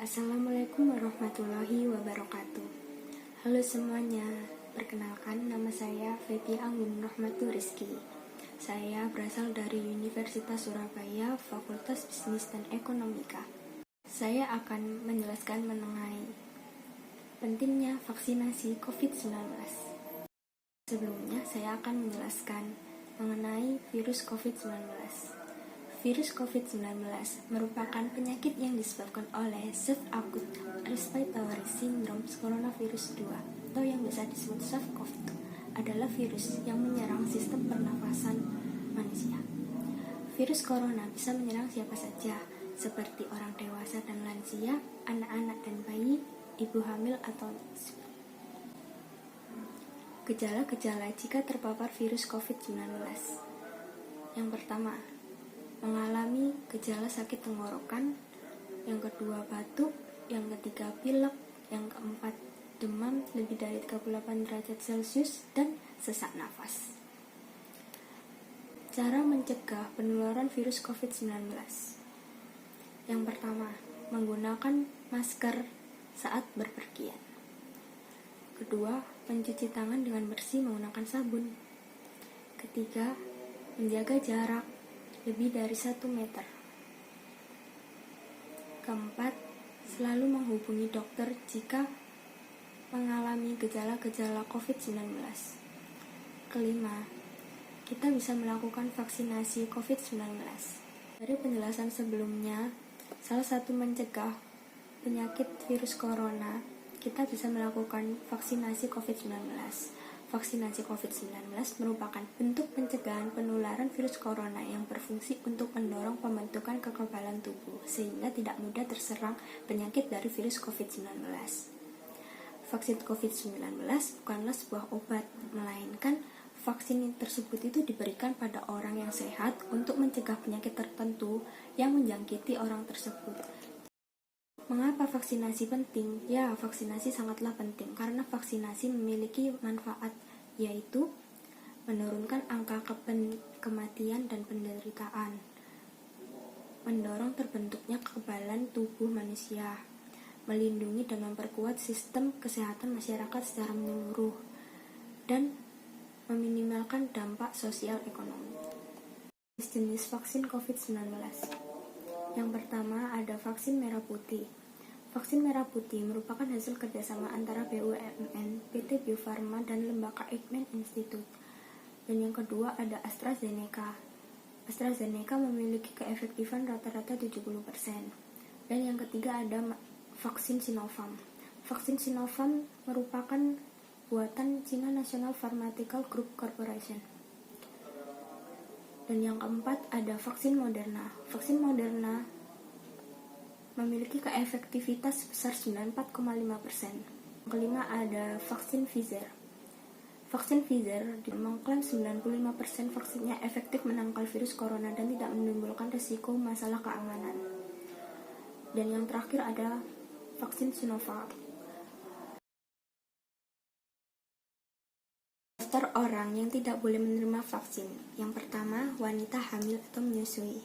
Assalamualaikum warahmatullahi wabarakatuh. Halo semuanya, perkenalkan nama saya Fethi Anggun Rahmatul Rizki. Saya berasal dari Universitas Surabaya, Fakultas Bisnis dan Ekonomika. Saya akan menjelaskan mengenai pentingnya vaksinasi COVID-19. Sebelumnya, saya akan menjelaskan mengenai virus COVID-19. Virus COVID-19 merupakan penyakit yang disebabkan oleh Acute Respiratory Syndrome Coronavirus 2 atau yang biasa disebut SARS-CoV-2 adalah virus yang menyerang sistem pernafasan manusia. Virus corona bisa menyerang siapa saja, seperti orang dewasa dan lansia, anak-anak dan bayi, ibu hamil atau gejala-gejala jika terpapar virus COVID-19. Yang pertama, mengalami gejala sakit tenggorokan, yang kedua batuk, yang ketiga pilek, yang keempat demam lebih dari 38 derajat Celcius, dan sesak nafas. Cara mencegah penularan virus COVID-19. Yang pertama, menggunakan masker saat berpergian. Kedua, mencuci tangan dengan bersih menggunakan sabun. Ketiga, menjaga jarak lebih dari 1 meter. Keempat, selalu menghubungi dokter jika mengalami gejala-gejala COVID-19. Kelima, kita bisa melakukan vaksinasi COVID-19. Dari penjelasan sebelumnya, salah satu mencegah penyakit virus corona, kita bisa melakukan vaksinasi COVID-19. Vaksinasi COVID-19 merupakan bentuk pencegahan penularan virus corona yang berfungsi untuk mendorong pembentukan kekebalan tubuh sehingga tidak mudah terserang penyakit dari virus COVID-19. Vaksin COVID-19 bukanlah sebuah obat, melainkan vaksin tersebut itu diberikan pada orang yang sehat untuk mencegah penyakit tertentu yang menjangkiti orang tersebut. Mengapa vaksinasi penting? Ya, vaksinasi sangatlah penting karena vaksinasi memiliki manfaat, yaitu menurunkan angka kematian dan penderitaan, mendorong terbentuknya kekebalan tubuh manusia, melindungi dan memperkuat sistem kesehatan masyarakat secara menyeluruh, dan meminimalkan dampak sosial ekonomi. Jenis vaksin COVID-19. Yang pertama ada vaksin merah putih. Vaksin merah putih merupakan hasil kerjasama antara BUMN, PT Bio Farma, dan lembaga Eijkman Institute. Dan yang kedua ada AstraZeneca. AstraZeneca memiliki keefektifan rata-rata 70%. Dan yang ketiga ada vaksin Sinovac. Vaksin Sinovac merupakan buatan China National Pharmaceutical Group Corporation. Dan yang keempat ada vaksin Moderna. Vaksin Moderna memiliki keefektivitas sebesar 94,5%. Kelima ada vaksin Pfizer. Vaksin Pfizer mengklaim 95% vaksinnya efektif menangkal virus corona dan tidak menimbulkan risiko masalah keamanan. Dan yang terakhir ada vaksin Sinovac. Daftar orang yang tidak boleh menerima vaksin. Yang pertama, wanita hamil atau menyusui.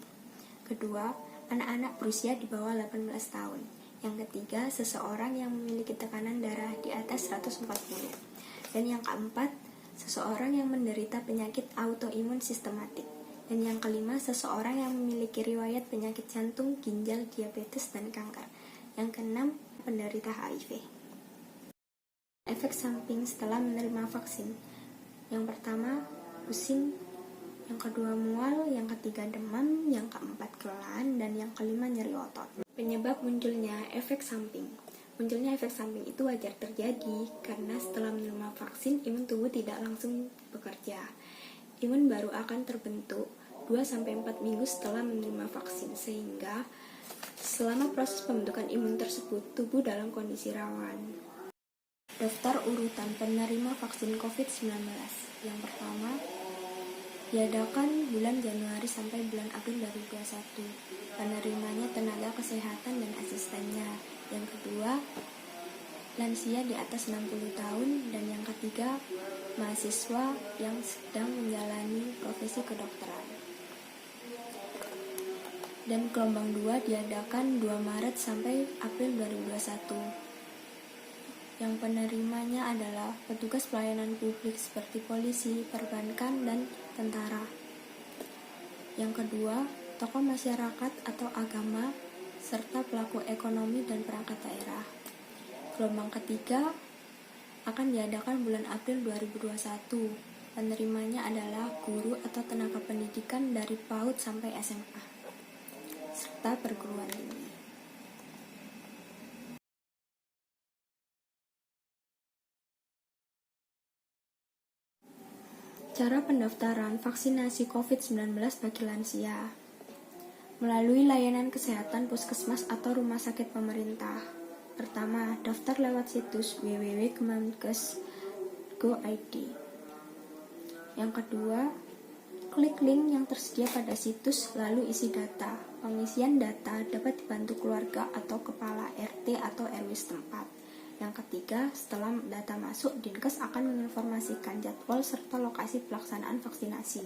Kedua, anak-anak berusia di bawah 18 tahun. Yang ketiga, seseorang yang memiliki tekanan darah di atas 140. Dan yang keempat, seseorang yang menderita penyakit autoimun sistematik. Dan yang kelima, seseorang yang memiliki riwayat penyakit jantung, ginjal, diabetes, dan kanker. Yang keenam, penderita HIV. Efek samping setelah menerima vaksin. Yang pertama, pusing. Yang kedua mual, yang ketiga demam, yang keempat kelelahan, dan yang kelima nyeri otot. Penyebab munculnya efek samping. Munculnya efek samping itu wajar terjadi karena setelah menerima vaksin, imun tubuh tidak langsung bekerja. Imun baru akan terbentuk 2-4 minggu setelah menerima vaksin, sehingga selama proses pembentukan imun tersebut, tubuh dalam kondisi rawan. Daftar urutan penerima vaksin COVID-19. Yang pertama, diadakan bulan Januari sampai bulan April 2021. Penerimanya tenaga kesehatan dan asistennya. Yang kedua, lansia di atas 60 tahun. Dan yang ketiga, mahasiswa yang sedang menjalani profesi kedokteran. Dan gelombang 2 diadakan 2 Maret sampai April 2021. Yang penerimanya adalah petugas pelayanan publik seperti polisi, perbankan, dan tentara. Yang kedua, tokoh masyarakat atau agama, serta pelaku ekonomi dan perangkat daerah. Gelombang ketiga akan diadakan bulan April 2021. Penerimanya adalah guru atau tenaga pendidikan dari PAUD sampai SMA, serta perguruan tinggi. Cara pendaftaran vaksinasi COVID-19 bagi lansia melalui layanan kesehatan puskesmas atau rumah sakit pemerintah. Pertama, daftar lewat situs www.kemenkes.go.id. Yang kedua, klik link yang tersedia pada situs lalu isi data. Pengisian data dapat dibantu keluarga atau kepala RT atau RW setempat. Yang ketiga, setelah data masuk, Dinkes akan menginformasikan jadwal serta lokasi pelaksanaan vaksinasi.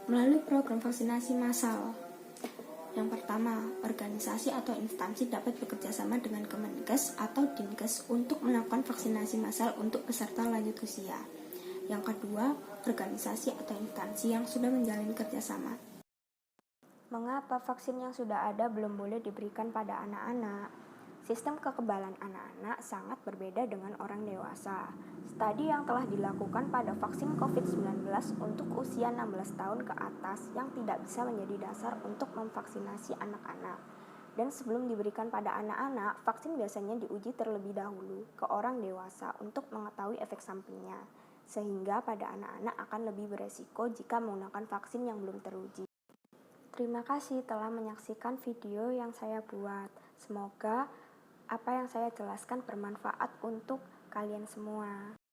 Melalui program vaksinasi massal. Yang pertama, organisasi atau instansi dapat bekerjasama dengan Kemenkes atau Dinkes untuk melakukan vaksinasi massal untuk peserta lanjut usia. Yang kedua, organisasi atau instansi yang sudah menjalin kerjasama. Mengapa vaksin yang sudah ada belum boleh diberikan pada anak-anak? Sistem kekebalan anak-anak sangat berbeda dengan orang dewasa. Studi yang telah dilakukan pada vaksin COVID-19 untuk usia 16 tahun ke atas yang tidak bisa menjadi dasar untuk memvaksinasi anak-anak. Dan sebelum diberikan pada anak-anak, vaksin biasanya diuji terlebih dahulu ke orang dewasa untuk mengetahui efek sampingnya, sehingga pada anak-anak akan lebih beresiko jika menggunakan vaksin yang belum teruji. Terima kasih telah menyaksikan video yang saya buat. Semoga apa yang saya jelaskan bermanfaat untuk kalian semua.